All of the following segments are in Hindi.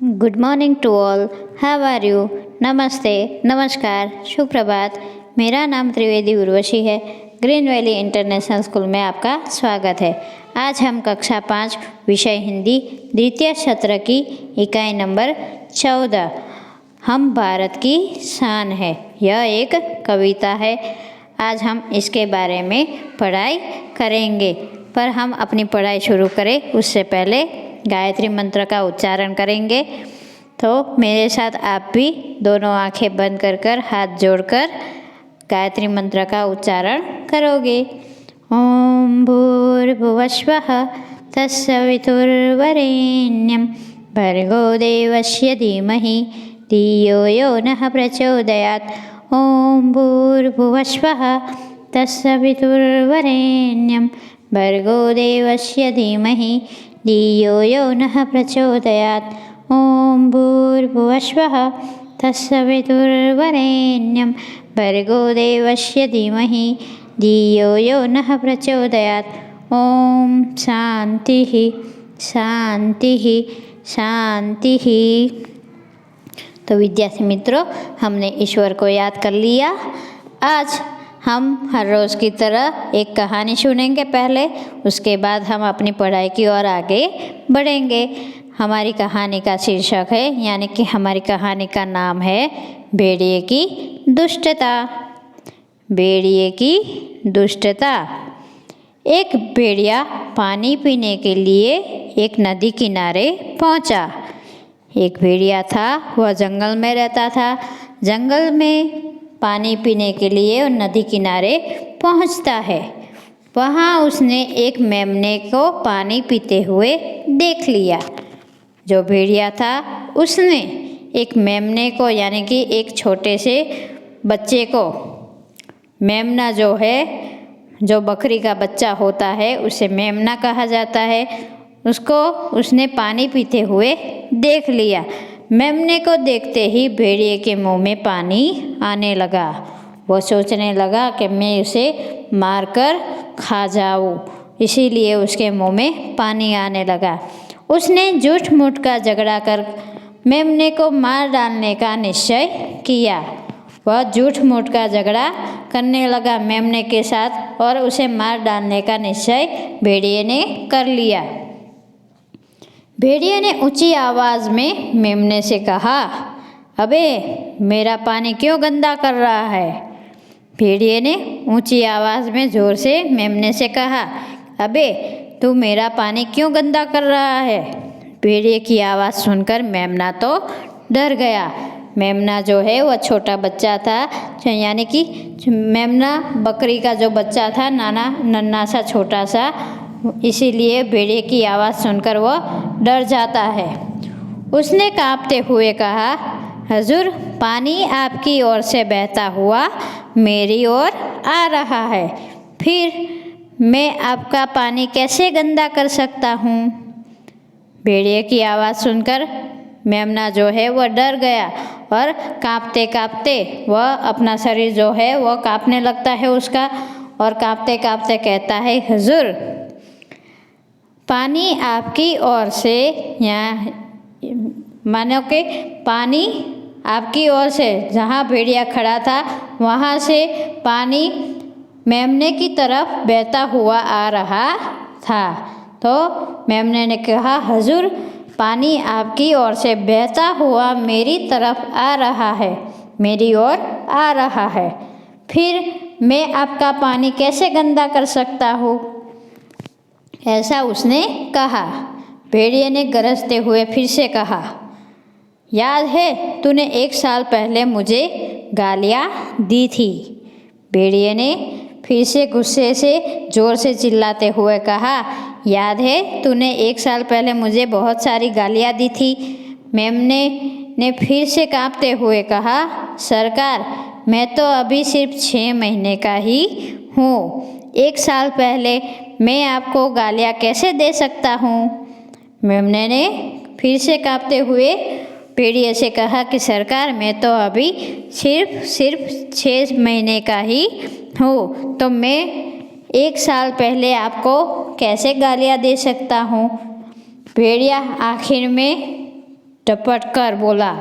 Good morning to all. How are you? नमस्ते, नमस्कार, सुप्रभात। मेरा नाम त्रिवेदी उर्वशी है। ग्रीन वैली इंटरनेशनल स्कूल में आपका स्वागत है। आज हम कक्षा 5 विषय हिंदी द्वितीय सत्र की इकाई नंबर 14 हम भारत की शान है, यह एक कविता है। आज हम इसके बारे में पढ़ाई करेंगे, पर हम अपनी पढ़ाई शुरू करें उससे पहले गायत्री मंत्र का उच्चारण करेंगे। तो मेरे साथ आप भी दोनों आंखें बंद कर हाथ जोड़कर गायत्री मंत्र का उच्चारण करोगे। ओम भूर्भुवस्वः तत्सवितुर्वरेण्यं भर्गो देवस्य धीमहि धियो यो नः प्रचोदयात्। ओम भूर्भुवस्वः तत्सवितुर्वरेण्यं भर्गो देवस्य धीमहि धियो यो नः प्रचोदयात्। ओम भूर्भुवस्वः तत्सवितुर्वरेण्यं भर्गो देवस्य धीमहि धियो यो नः प्रचोदयात्। ओम शांतिः शांतिः शांतिः। तो विद्यार्थी मित्रों, हमने ईश्वर को याद कर लिया। आज हम हर रोज़ की तरह एक कहानी सुनेंगे पहले, उसके बाद हम अपनी पढ़ाई की ओर आगे बढ़ेंगे। हमारी कहानी का शीर्षक है, यानी कि हमारी कहानी का नाम है भेड़िए की दुष्टता। भेड़िए की दुष्टता। एक भेड़िया पानी पीने के लिए एक नदी किनारे पहुंचा। एक भेड़िया था, वह जंगल में रहता था। जंगल में पानी पीने के लिए और नदी किनारे पहुंचता है। वहाँ उसने एक मेमने को पानी पीते हुए देख लिया। जो भेड़िया था उसने एक मेमने को, यानी कि एक छोटे से बच्चे को, मेमना जो है, जो बकरी का बच्चा होता है उसे मेमना कहा जाता है, उसको उसने पानी पीते हुए देख लिया। मेमने को देखते ही भेड़िए के मुंह में पानी आने लगा। वो सोचने लगा कि मैं उसे मारकर खा जाऊं, इसीलिए उसके मुंह में पानी आने लगा। उसने झूठ मूठ का झगड़ा कर मेमने को मार डालने का निश्चय किया। वह झूठ मूठ का झगड़ा करने लगा मेमने के साथ और उसे मार डालने का निश्चय भेड़िए ने कर लिया। भेड़िए ने ऊंची आवाज़ में मेमने से कहा, अबे मेरा पानी क्यों गंदा कर रहा है? भेड़िए ने ऊंची आवाज़ में ज़ोर से मेमने से कहा, अबे तू मेरा पानी क्यों गंदा कर रहा है? भेड़िए की आवाज़ सुनकर मेमना तो डर गया। मेमना जो है वह छोटा बच्चा था, यानी कि मेमना बकरी का जो बच्चा था, नन्हा सा छोटा सा, इसीलिए भेड़िए की आवाज़ सुनकर वह डर जाता है। उसने कांपते हुए कहा, हजूर, पानी आपकी ओर से बहता हुआ मेरी ओर आ रहा है, फिर मैं आपका पानी कैसे गंदा कर सकता हूँ? भेड़िए की आवाज़ सुनकर मेमना जो है वह डर गया और कांपते कांपते वह अपना शरीर जो है वह कांपने लगता है उसका, और कांपते कांपते कहता है, हुजूर, पानी आपकी ओर से, यहाँ मानो कि पानी आपकी ओर से, जहाँ भेड़िया खड़ा था वहाँ से पानी मेमने की तरफ बहता हुआ आ रहा था। तो मेमने ने कहा, हुजूर, पानी आपकी ओर से बहता हुआ मेरी तरफ आ रहा है, मेरी ओर आ रहा है, फिर मैं आपका पानी कैसे गंदा कर सकता हूँ? ऐसा उसने कहा। भेड़िए ने गरजते हुए फिर से कहा, याद है तूने 1 साल पहले मुझे गालियाँ दी थी? भेड़िए ने फिर से गुस्से से ज़ोर से चिल्लाते हुए कहा, याद है तूने 1 साल पहले मुझे बहुत सारी गालियाँ दी थी? मेमने ने फिर से कांपते हुए कहा, सरकार, मैं तो अभी सिर्फ 6 महीने का ही हूँ, 1 साल पहले मैं आपको गालियाँ कैसे दे सकता हूँ? मेमने ने फिर से कांपते हुए भेड़िए से कहा कि सरकार, मैं तो अभी सिर्फ 6 महीने का ही हूँ, तो मैं 1 साल पहले आपको कैसे गालियाँ दे सकता हूँ? भेड़िया आखिर में झपट कर बोला,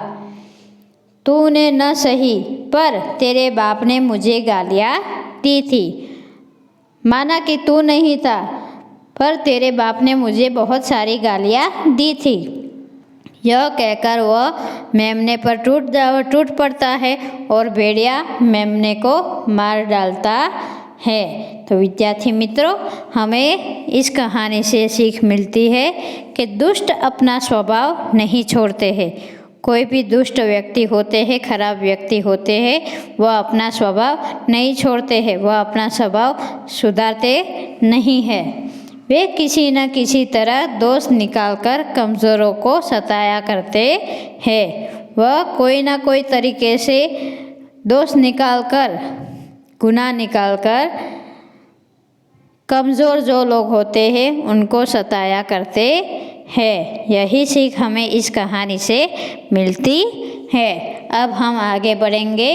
तूने न सही पर तेरे बाप ने मुझे गालियाँ दी थी। माना कि तू नहीं था पर तेरे बाप ने मुझे बहुत सारी गालियाँ दी थी। यह कहकर वह मेमने पर टूट पड़ता है और भेड़िया मेमने को मार डालता है। तो विद्यार्थी मित्रों, हमें इस कहानी से सीख मिलती है कि दुष्ट अपना स्वभाव नहीं छोड़ते हैं। कोई भी दुष्ट व्यक्ति होते हैं, खराब व्यक्ति होते हैं, वह अपना स्वभाव नहीं छोड़ते हैं, वह अपना स्वभाव सुधारते नहीं है। वे किसी न किसी तरह दोष निकालकर कमज़ोरों को सताया करते हैं। वह कोई ना कोई तरीके से दोष निकालकर, गुनाह निकालकर कमज़ोर जो लोग होते हैं उनको सताया करते हैं। यही सीख हमें इस कहानी से मिलती है। अब हम आगे बढ़ेंगे।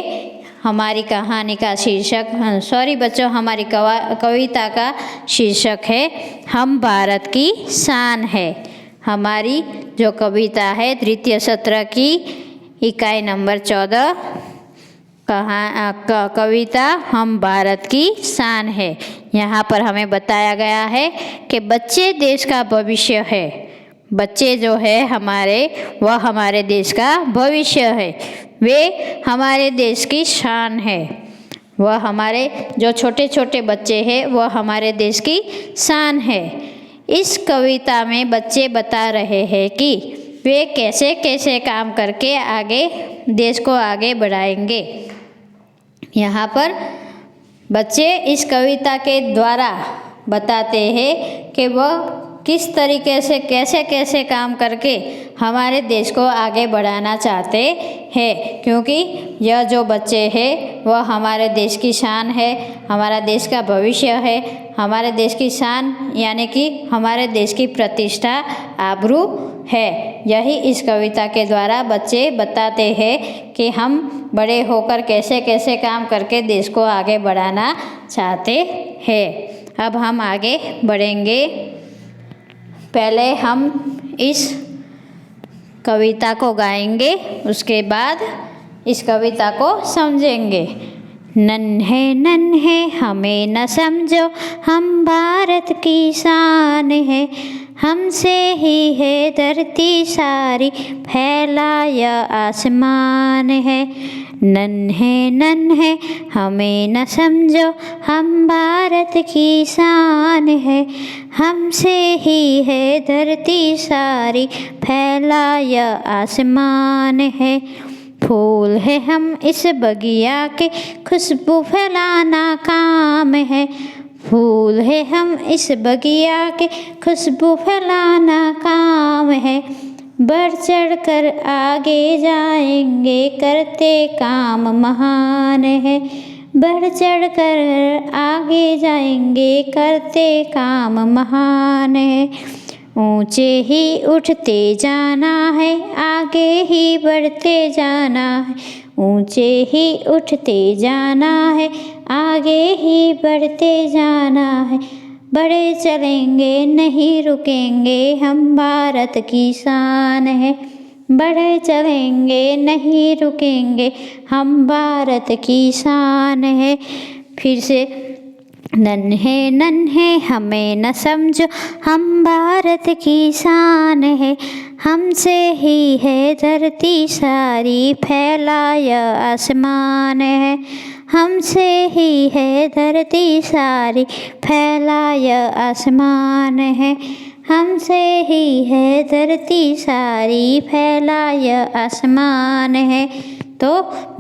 हमारी कहानी का शीर्षक, सॉरी बच्चों, हमारी कविता का शीर्षक है हम भारत की शान है। हमारी जो कविता है द्वितीय सत्र की इकाई नंबर 14, कविता हम भारत की शान है। यहाँ पर हमें बताया गया है कि बच्चे देश का भविष्य है। बच्चे जो है हमारे, वह हमारे देश का भविष्य है। वे हमारे देश की शान है। वह हमारे जो छोटे छोटे बच्चे हैं वह हमारे देश की शान है। इस कविता में बच्चे बता रहे हैं कि वे कैसे कैसे काम करके आगे देश को आगे बढ़ाएंगे। यहाँ पर बच्चे इस कविता के द्वारा बताते हैं कि वह किस तरीके से कैसे कैसे काम करके हमारे देश को आगे बढ़ाना चाहते हैं, क्योंकि यह जो बच्चे हैं वह हमारे देश की शान है, हमारा देश का भविष्य है। हमारे देश की शान यानी कि हमारे देश की प्रतिष्ठा, आबरू है। यही इस कविता के द्वारा बच्चे बताते हैं कि हम बड़े होकर कैसे कैसे काम करके देश को आगे बढ़ाना चाहते हैं। अब हम आगे बढ़ेंगे। पहले हम इस कविता को गाएंगे, उसके बाद इस कविता को समझेंगे। नन्हे नन्हे हमें न समझो, हम भारत की शान है। हमसे ही है धरती सारी, फैला यह आसमान है। नन्हे नन्हे हमें न समझो, हम भारत की शान है। हमसे ही है धरती सारी, फैला यह आसमान है। फूल है हम इस बगिया के, खुशबू फैलाना काम है। फूल है हम इस बगिया के, खुशबू फैलाना काम है। बढ़ चढ़ कर आगे जाएंगे, करते काम महान है। बढ़ चढ़ कर आगे जाएंगे, करते काम महान है। ऊंचे ही उठते जाना है, आगे ही बढ़ते जाना है। ऊंचे ही उठते जाना है, आगे ही बढ़ते जाना है। बढ़े चलेंगे नहीं रुकेंगे, हम भारत की शान है। बढ़े चलेंगे नहीं रुकेंगे, हम भारत की शान है। फिर से, नन्हे नन्हे हमें न समझो, हम भारत की शान है। हमसे ही है धरती सारी, फैला यह आसमान है। हमसे ही है धरती सारी, फैला यह आसमान है। हमसे ही है धरती सारी, फैला यह आसमान है। तो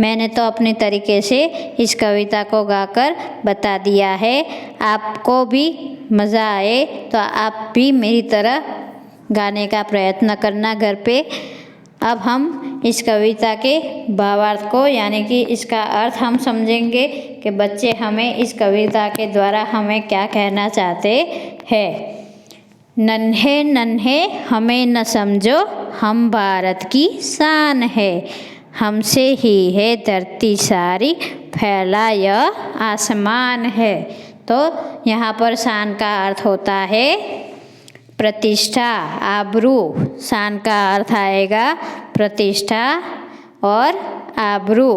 मैंने तो अपने तरीके से इस कविता को गाकर बता दिया है। आपको भी मज़ा आए तो आप भी मेरी तरह गाने का प्रयत्न करना घर पे। अब हम इस कविता के भावार्थ को यानी कि इसका अर्थ हम समझेंगे कि बच्चे हमें इस कविता के द्वारा हमें क्या कहना चाहते हैं। नन्हे नन्हे हमें न समझो, हम भारत की शान है। हमसे ही है धरती सारी, फैला यह आसमान है। तो यहाँ पर शान का अर्थ होता है प्रतिष्ठा, आबरू। शान का अर्थ आएगा प्रतिष्ठा और आबरू।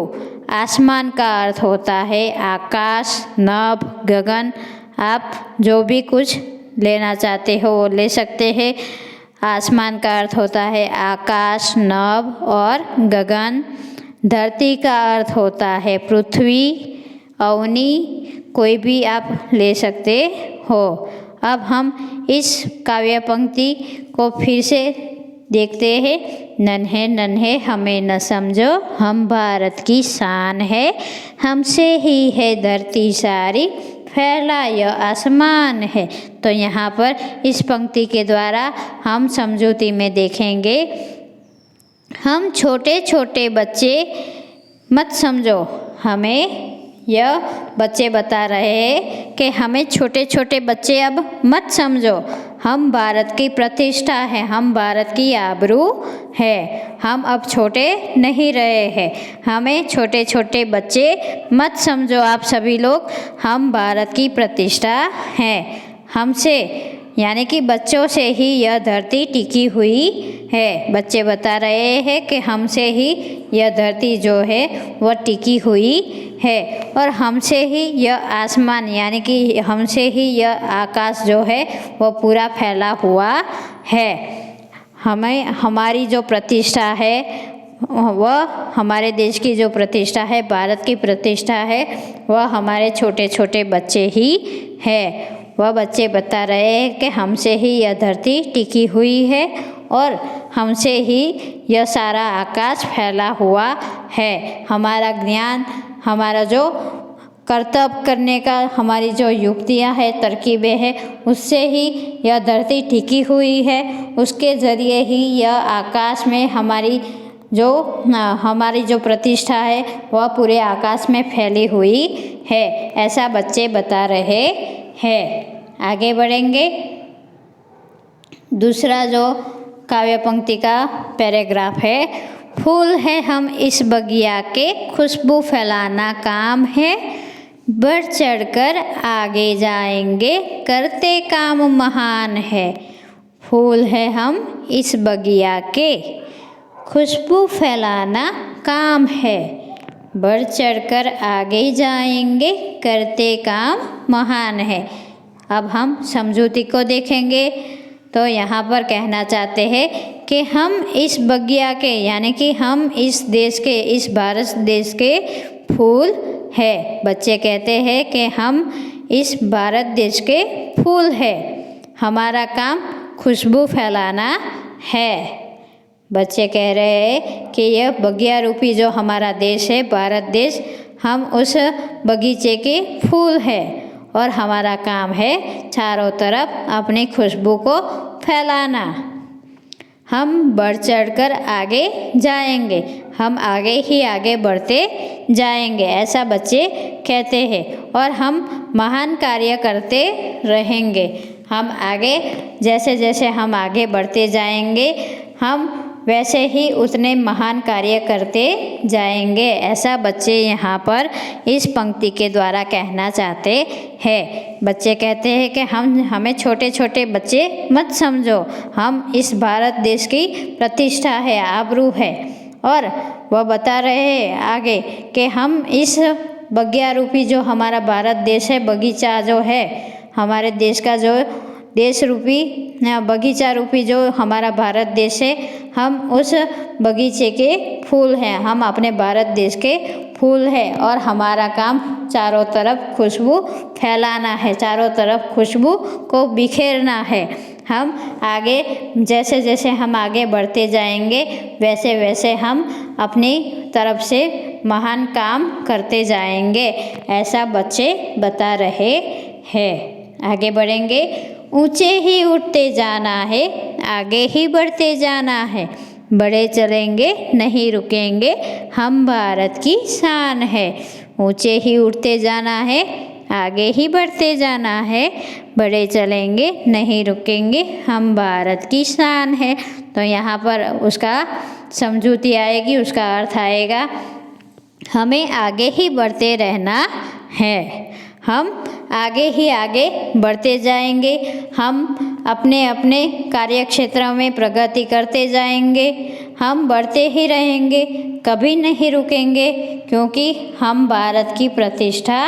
आसमान का अर्थ होता है आकाश, नभ, गगन। आप जो भी कुछ लेना चाहते हो वो ले सकते हैं। आसमान का अर्थ होता है आकाश, नभ और गगन। धरती का अर्थ होता है पृथ्वी, अवनी, कोई भी आप ले सकते हो। अब हम इस काव्य पंक्ति को फिर से देखते हैं। नन्हे नन्हे हमें न समझो, हम भारत की शान है, हमसे ही है धरती सारी, फैला यह आसमान है। तो यहाँ पर इस पंक्ति के द्वारा हम समझौती में देखेंगे, हम छोटे छोटे बच्चे मत समझो। हमें यह बच्चे बता रहे हैं कि हमें छोटे छोटे बच्चे अब मत समझो। हम भारत की प्रतिष्ठा है, हम भारत की आबरू है। हम अब छोटे नहीं रहे हैं। हमें छोटे छोटे बच्चे मत समझो आप सभी लोग। हम भारत की प्रतिष्ठा है। हमसे यानी कि बच्चों से ही यह धरती टिकी हुई है। बच्चे बता रहे हैं कि हमसे ही यह धरती जो है वह टिकी हुई है और हमसे ही यह आसमान यानी कि हमसे ही यह आकाश जो है वह पूरा फैला हुआ है। हमें हमारी जो प्रतिष्ठा है वह हमारे देश की जो प्रतिष्ठा है, भारत की प्रतिष्ठा है, वह हमारे छोटे छोटे बच्चे ही है। वह बच्चे बता रहे हैं कि हमसे ही यह धरती टिकी हुई है और हमसे ही यह सारा आकाश फैला हुआ है। हमारा ज्ञान, हमारा जो कर्तव्य करने का हमारी जो युक्तियाँ हैं, तरकीबें हैं, उससे ही यह धरती टिकी हुई है। उसके ज़रिए ही यह आकाश में हमारी जो प्रतिष्ठा है वह पूरे आकाश में फैली हुई है। ऐसा बच्चे बता रहे हैं। आगे बढ़ेंगे। दूसरा जो काव्य पंक्ति का पैराग्राफ है, फूल है हम इस बगिया के, खुशबू फैलाना काम है, बढ़ चढ़कर आगे जाएंगे, करते काम महान है। फूल है हम इस बगिया के, खुशबू फैलाना काम है, बढ़ चढ़कर आगे जाएंगे, करते काम महान है। अब हम समझौती को देखेंगे। तो यहाँ पर कहना चाहते हैं कि हम इस बगिया के यानी कि हम इस देश के, इस भारत देश के फूल है। बच्चे कहते हैं कि हम इस भारत देश के फूल है, हमारा काम खुशबू फैलाना है। बच्चे कह रहे हैं कि यह बगिया रूपी जो हमारा देश है, भारत देश, हम उस बगीचे के फूल है और हमारा काम है चारों तरफ अपनी खुशबू को फैलाना। हम बढ़ चढ़कर आगे जाएंगे, हम आगे ही आगे बढ़ते जाएंगे, ऐसा बच्चे कहते हैं। और हम महान कार्य करते रहेंगे। हम आगे जैसे जैसे हम आगे बढ़ते जाएंगे, हम वैसे ही उतने महान कार्य करते जाएंगे। ऐसा बच्चे यहाँ पर इस पंक्ति के द्वारा कहना चाहते हैं। बच्चे कहते हैं कि हमें छोटे छोटे बच्चे मत समझो। हम इस भारत देश की प्रतिष्ठा है, आबरू है। और वह बता रहे हैं आगे कि हम इस बगिया रूपी जो हमारा भारत देश है, बगीचा जो है हमारे देश का, जो देश रूपी बगीचा रूपी जो हमारा भारत देश है, हम उस बगीचे के फूल हैं। हम अपने भारत देश के फूल हैं और हमारा काम चारों तरफ खुशबू फैलाना है, चारों तरफ खुशबू को बिखेरना है। हम आगे जैसे जैसे हम आगे बढ़ते जाएंगे, वैसे वैसे हम अपनी तरफ से महान काम करते जाएंगे। ऐसा बच्चे बता रहे हैं। आगे बढ़ेंगे। ऊंचे ही उठते जाना है, आगे ही बढ़ते जाना है, बड़े चलेंगे नहीं रुकेंगे, हम भारत की शान है। ऊंचे ही उठते जाना है, आगे ही बढ़ते जाना है, बड़े चलेंगे नहीं रुकेंगे, हम भारत की शान है। तो यहाँ पर उसका समझौती आएगी, उसका अर्थ आएगा हमें आगे ही बढ़ते रहना है। हम आगे ही आगे बढ़ते जाएंगे। हम अपने अपने कार्य क्षेत्रों में प्रगति करते जाएंगे। हम बढ़ते ही रहेंगे, कभी नहीं रुकेंगे, क्योंकि हम भारत की प्रतिष्ठा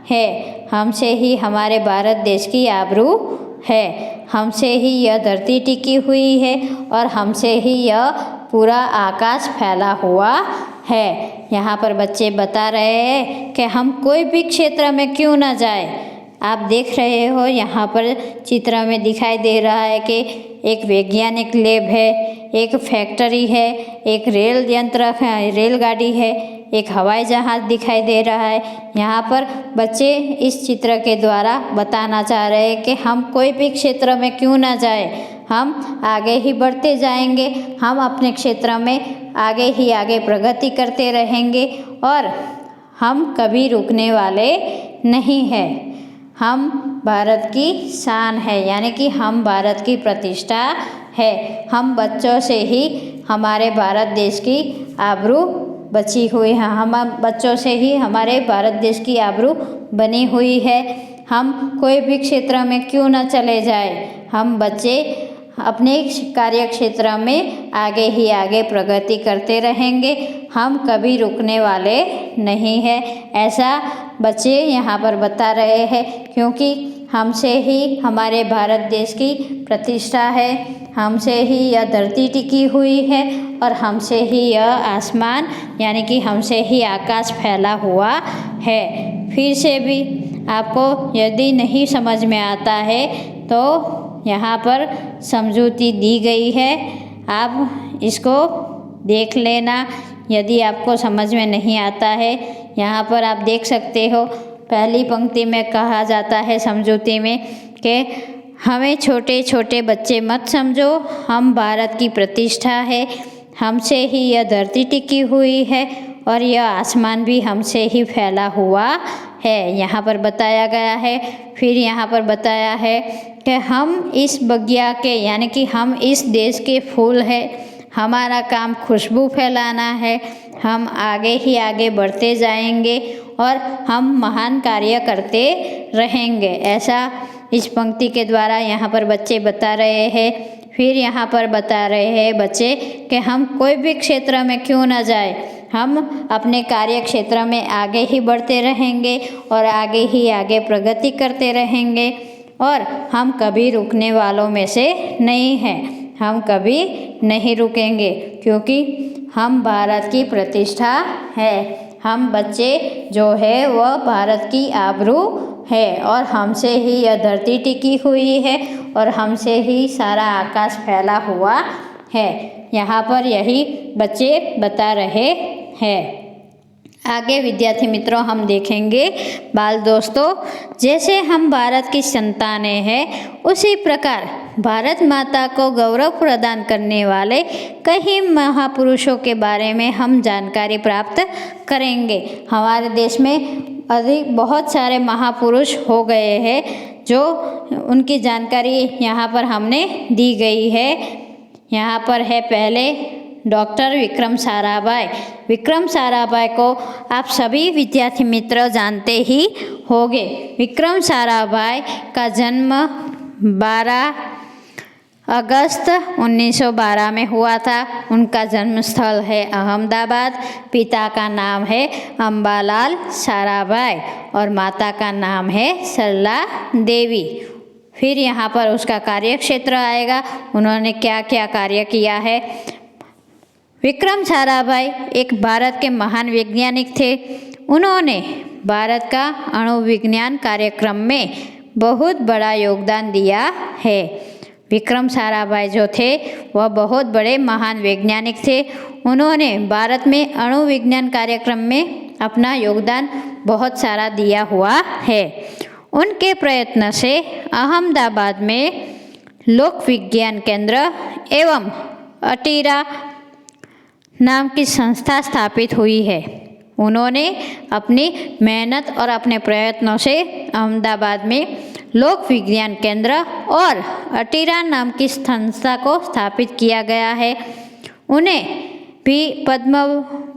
है। हमसे ही हमारे भारत देश की आबरू है। हमसे ही यह धरती टिकी हुई है और हमसे ही यह पूरा आकाश फैला हुआ है। यहाँ पर बच्चे बता रहे हैं कि हम कोई भी क्षेत्र में क्यों ना जाए। आप देख रहे हो यहाँ पर चित्र में दिखाई दे रहा है कि एक वैज्ञानिक लैब है, एक फैक्ट्री है, एक रेल यंत्र है, रेलगाड़ी है, एक हवाई जहाज़ दिखाई दे रहा है। यहाँ पर बच्चे इस चित्र के द्वारा बताना चाह रहे हैं कि हम कोई भी क्षेत्र में क्यों ना जाए, हम आगे ही बढ़ते जाएंगे। हम अपने क्षेत्र में आगे ही आगे प्रगति करते रहेंगे और हम कभी रुकने वाले नहीं हैं। हम भारत की शान है, यानी कि हम भारत की प्रतिष्ठा है। हम बच्चों से ही हमारे भारत देश की आबरू बची हुई है। हम बच्चों से ही हमारे भारत देश की आबरू बनी हुई है। हम कोई भी क्षेत्र में क्यों न चले जाए, हम बच्चे अपने कार्य क्षेत्र में आगे ही आगे प्रगति करते रहेंगे। हम कभी रुकने वाले नहीं हैं, ऐसा बच्चे यहाँ पर बता रहे हैं, क्योंकि हमसे ही हमारे भारत देश की प्रतिष्ठा है। हमसे ही यह धरती टिकी हुई है और हमसे ही यह आसमान यानी कि हमसे ही आकाश फैला हुआ है। फिर से भी आपको यदि नहीं समझ में आता है तो यहाँ पर समझौती दी गई है, आप इसको देख लेना। यदि आपको समझ में नहीं आता है, यहाँ पर आप देख सकते हो, पहली पंक्ति में कहा जाता है समझौती में कि हमें छोटे छोटे बच्चे मत समझो, हम भारत की प्रतिष्ठा है। हमसे ही यह धरती टिकी हुई है और यह आसमान भी हमसे ही फैला हुआ है, यहाँ पर बताया गया है। फिर यहाँ पर बताया है कि हम इस बगिया के यानी कि हम इस देश के फूल हैं, हमारा काम खुशबू फैलाना है। हम आगे ही आगे बढ़ते जाएंगे और हम महान कार्य करते रहेंगे, ऐसा इस पंक्ति के द्वारा यहाँ पर बच्चे बता रहे हैं। फिर यहाँ पर बता रहे हैं बच्चे कि हम कोई भी क्षेत्र में क्यों ना जाए, हम अपने कार्य क्षेत्र में आगे ही बढ़ते रहेंगे और आगे ही आगे प्रगति करते रहेंगे और हम कभी रुकने वालों में से नहीं हैं। हम कभी नहीं रुकेंगे, क्योंकि हम भारत की प्रतिष्ठा है। हम बच्चे जो है वह भारत की आबरू है और हमसे ही यह धरती टिकी हुई है और हमसे ही सारा आकाश फैला हुआ है। यहाँ पर यही बच्चे बता रहे हैं। आगे विद्यार्थी मित्रों हम देखेंगे बाल दोस्तों, जैसे हम भारत की संतानें हैं, उसी प्रकार भारत माता को गौरव प्रदान करने वाले कई महापुरुषों के बारे में हम जानकारी प्राप्त करेंगे। हमारे देश में बहुत सारे महापुरुष हो गए हैं, जो उनकी जानकारी यहाँ पर हमने दी गई है। यहाँ पर है पहले डॉक्टर विक्रम साराभाई। विक्रम साराभाई को आप सभी विद्यार्थी मित्र जानते ही होंगे। विक्रम साराभाई का जन्म 12 अगस्त 1912 में हुआ था। उनका जन्म स्थल है अहमदाबाद। पिता का नाम है अंबालाल साराभाई और माता का नाम है सरला देवी। फिर यहाँ पर उसका कार्य क्षेत्र आएगा, उन्होंने क्या क्या कार्य किया है। विक्रम साराभाई एक भारत के महान वैज्ञानिक थे। उन्होंने भारत का अणु विज्ञान कार्यक्रम में बहुत बड़ा योगदान दिया है। विक्रम साराभाई जो थे वह बहुत बड़े महान वैज्ञानिक थे। उन्होंने भारत में अणु विज्ञान कार्यक्रम में अपना योगदान बहुत सारा दिया हुआ है। उनके प्रयत्न से अहमदाबाद में लोक विज्ञान केंद्र एवं अटीरा नाम की संस्था स्थापित हुई है। उन्होंने अपनी मेहनत और अपने प्रयत्नों से अहमदाबाद में लोक विज्ञान केंद्र और अटीरा नाम की संस्था को स्थापित किया गया है। उन्हें भी पद्म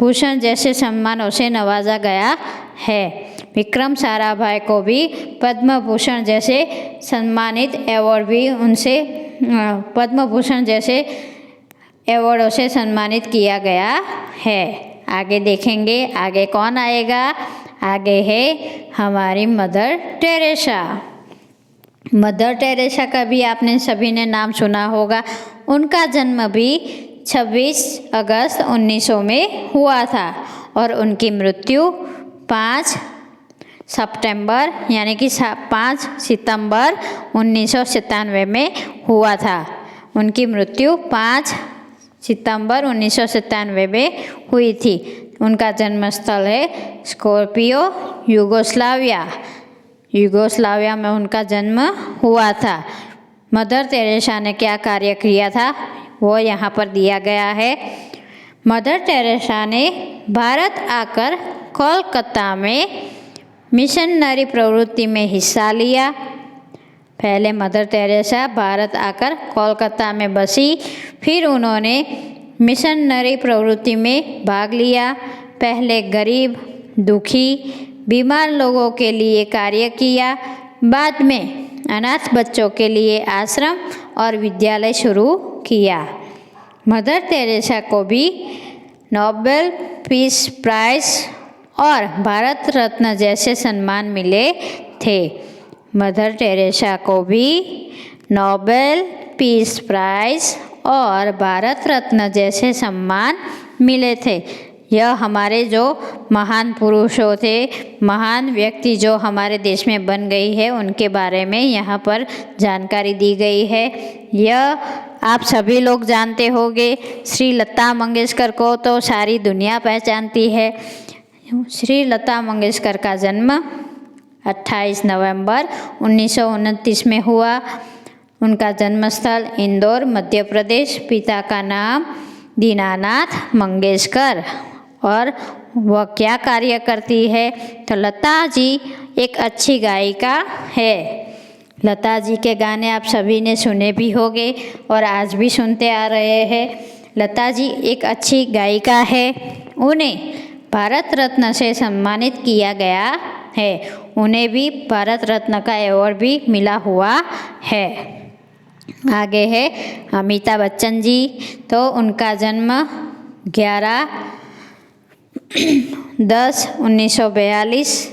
भूषण जैसे सम्मानों से नवाजा गया है। विक्रम साराभाई को भी पद्म भूषण जैसे सम्मानित अवार्ड भी उनसे पद्म भूषण जैसे अवार्डों से सम्मानित किया गया है। आगे देखेंगे आगे कौन आएगा। आगे है हमारी मदर टेरेसा। मदर टेरेसा का भी आपने सभी ने नाम सुना होगा। उनका जन्म भी 26 अगस्त 1900 में हुआ था और उनकी मृत्यु 5 सितंबर यानी कि 5 सितंबर 1997 में हुआ था। उनकी मृत्यु 5 सितंबर 1997 में हुई थी। उनका जन्म स्थल है स्कोपियो, यूगोस्लाविया में उनका जन्म हुआ था। मदर टेरेसा ने क्या कार्य किया था वो यहाँ पर दिया गया है। मदर टेरेसा ने भारत आकर कोलकाता में मिशनरी प्रवृत्ति में हिस्सा लिया। पहले मदर टेरेसा भारत आकर कोलकाता में बसी, फिर उन्होंने मिशनरी प्रवृत्ति में भाग लिया। पहले गरीब, दुखी, बीमार लोगों के लिए कार्य किया। बाद में अनाथ बच्चों के लिए आश्रम और विद्यालय शुरू किया। मदर टेरेसा को भी नोबेल पीस प्राइज और भारत रत्न जैसे सम्मान मिले थे। मदर टेरेसा को भी नोबेल पीस प्राइज और भारत रत्न जैसे सम्मान मिले थे। यह हमारे जो महान पुरुषों थे, महान व्यक्ति जो हमारे देश में बन गई है, उनके बारे में यहाँ पर जानकारी दी गई है। यह आप सभी लोग जानते होंगे। श्री लता मंगेशकर को तो सारी दुनिया पहचानती है। श्री लता मंगेशकर का जन्म 28 नवंबर 1929 में हुआ। उनका जन्मस्थल इंदौर, मध्य प्रदेश। पिता का नाम दीनानाथ मंगेशकर। और वह क्या कार्य करती है तो लता जी एक अच्छी गायिका है। लता जी के गाने आप सभी ने सुने भी होंगे और आज भी सुनते आ रहे हैं। लता जी एक अच्छी गायिका है। उन्हें भारत रत्न से सम्मानित किया गया है। उन्हें भी भारत रत्न का अवार्ड भी मिला हुआ है। आगे है अमिताभ बच्चन जी। तो उनका जन्म 11/10/1942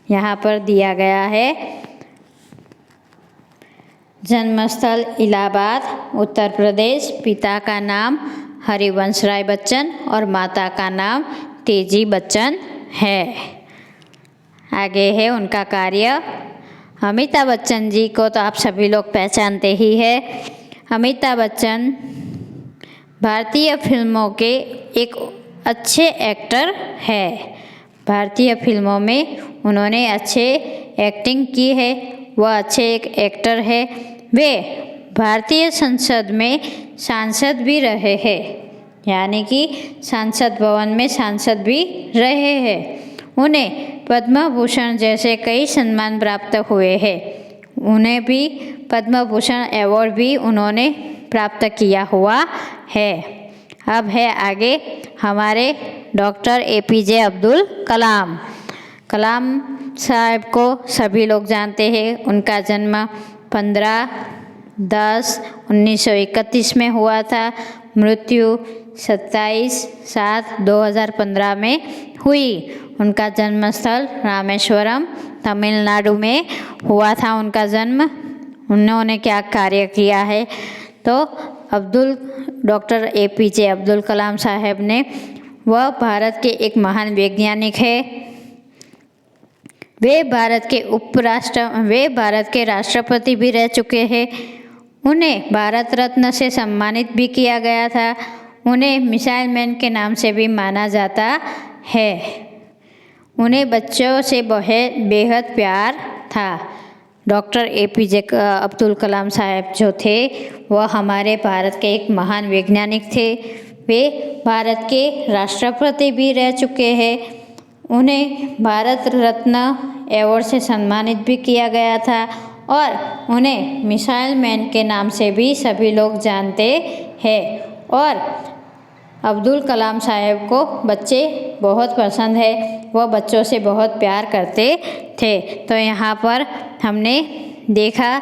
यहाँ पर दिया गया है। जन्मस्थल इलाहाबाद, उत्तर प्रदेश। पिता का नाम हरिवंश राय बच्चन और माता का नाम तेजी बच्चन है। आगे है उनका कार्य। अमिताभ बच्चन जी को तो आप सभी लोग पहचानते ही हैं। अमिताभ बच्चन भारतीय फिल्मों के एक अच्छे एक्टर है। भारतीय फिल्मों में उन्होंने अच्छे एक्टिंग की है। वह अच्छे एक एक्टर है। वे भारतीय संसद में सांसद भी रहे हैं, यानी कि संसद भवन में सांसद भी रहे हैं। उन्हें पद्म भूषण जैसे कई सम्मान प्राप्त हुए हैं। उन्हें भी पद्म भूषण अवार्ड भी उन्होंने प्राप्त किया हुआ है। अब है आगे हमारे डॉक्टर APJ अब्दुल कलाम। कलाम साहब को सभी लोग जानते हैं। उनका जन्म 15/10/1931 में हुआ था। मृत्यु 27/7/2015 में हुई। उनका जन्मस्थल रामेश्वरम, तमिलनाडु में हुआ था उनका जन्म। उन्होंने क्या कार्य किया है तो डॉक्टर APJ अब्दुल कलाम साहब ने, वह भारत के एक महान वैज्ञानिक है। वे भारत के राष्ट्रपति भी रह चुके हैं। उन्हें भारत रत्न से सम्मानित भी किया गया था। उन्हें मिसाइल मैन के नाम से भी माना जाता है। उन्हें बच्चों से बेहद प्यार था। डॉक्टर APJ अब्दुल कलाम साहब जो थे वह हमारे भारत के एक महान वैज्ञानिक थे। वे भारत के राष्ट्रपति भी रह चुके हैं। उन्हें भारत रत्न अवार्ड से सम्मानित भी किया गया था और उन्हें मिसाइल मैन के नाम से भी सभी लोग जानते हैं। और अब्दुल कलाम साहब को बच्चे बहुत पसंद है। वह बच्चों से बहुत प्यार करते थे। तो यहाँ पर हमने देखा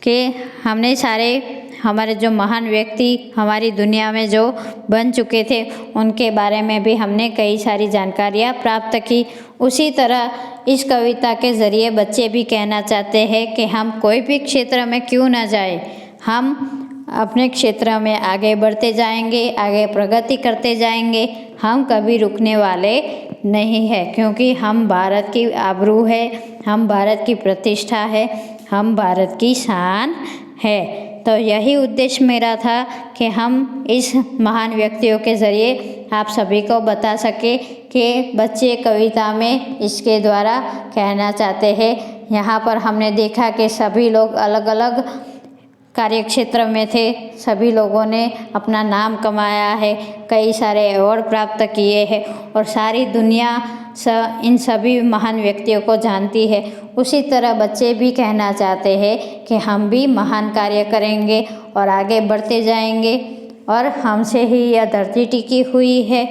कि हमने सारे हमारे जो महान व्यक्ति हमारी दुनिया में जो बन चुके थे उनके बारे में भी हमने कई सारी जानकारियाँ प्राप्त की। उसी तरह इस कविता के ज़रिए बच्चे भी कहना चाहते हैं कि हम कोई भी क्षेत्र में क्यों ना जाए, हम अपने क्षेत्र में आगे बढ़ते जाएंगे, आगे प्रगति करते जाएंगे, हम कभी रुकने वाले नहीं है, क्योंकि हम भारत की आबरू है, हम भारत की प्रतिष्ठा है, हम भारत की शान है। तो यही उद्देश्य मेरा था कि हम इस महान व्यक्तियों के ज़रिए आप सभी को बता सके कि बच्चे कविता में इसके द्वारा कहना चाहते हैं। यहाँ पर हमने देखा कि सभी लोग अलग अलग कार्यक्षेत्र में थे, सभी लोगों ने अपना नाम कमाया है, कई सारे अवार्ड प्राप्त किए हैं और सारी दुनिया इन सभी महान व्यक्तियों को जानती है। उसी तरह बच्चे भी कहना चाहते हैं कि हम भी महान कार्य करेंगे और आगे बढ़ते जाएंगे और हमसे ही यह धरती टिकी हुई है,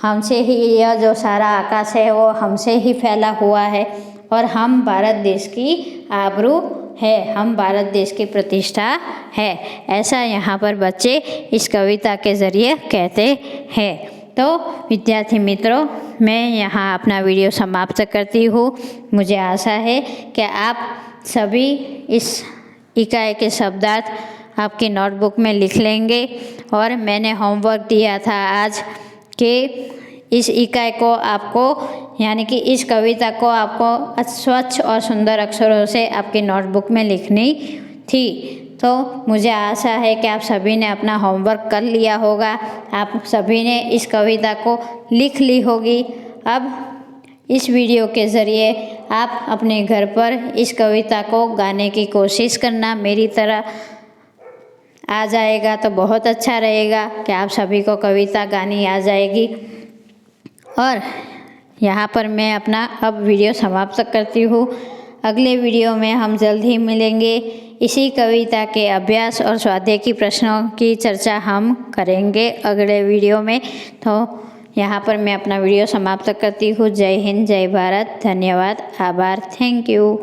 हमसे ही यह जो सारा आकाश है वो हमसे ही फैला हुआ है और हम भारत देश की आबरू है, हम भारत देश की प्रतिष्ठा है। ऐसा यहाँ पर बच्चे इस कविता के ज़रिए कहते हैं। तो विद्यार्थी मित्रों, मैं यहाँ अपना वीडियो समाप्त करती हूँ। मुझे आशा है कि आप सभी इस इकाई के शब्दार्थ आपकी नोटबुक में लिख लेंगे और मैंने होमवर्क दिया था आज कि इस इकाई को आपको यानी कि इस कविता को आपको स्वच्छ और सुंदर अक्षरों से आपकी नोटबुक में लिखनी थी। तो मुझे आशा है कि आप सभी ने अपना होमवर्क कर लिया होगा, आप सभी ने इस कविता को लिख ली होगी। अब इस वीडियो के ज़रिए आप अपने घर पर इस कविता को गाने की कोशिश करना, मेरी तरह आ जाएगा तो बहुत अच्छा रहेगा कि आप सभी को कविता गानी आ जाएगी। और यहाँ पर मैं अपना अब वीडियो समाप्त करती हूँ। अगले वीडियो में हम जल्द ही मिलेंगे। इसी कविता के अभ्यास और स्वाध्याय की प्रश्नों की चर्चा हम करेंगे अगले वीडियो में। तो यहाँ पर मैं अपना वीडियो समाप्त करती हूँ। जय हिंद, जय भारत, धन्यवाद, आभार, थैंक यू।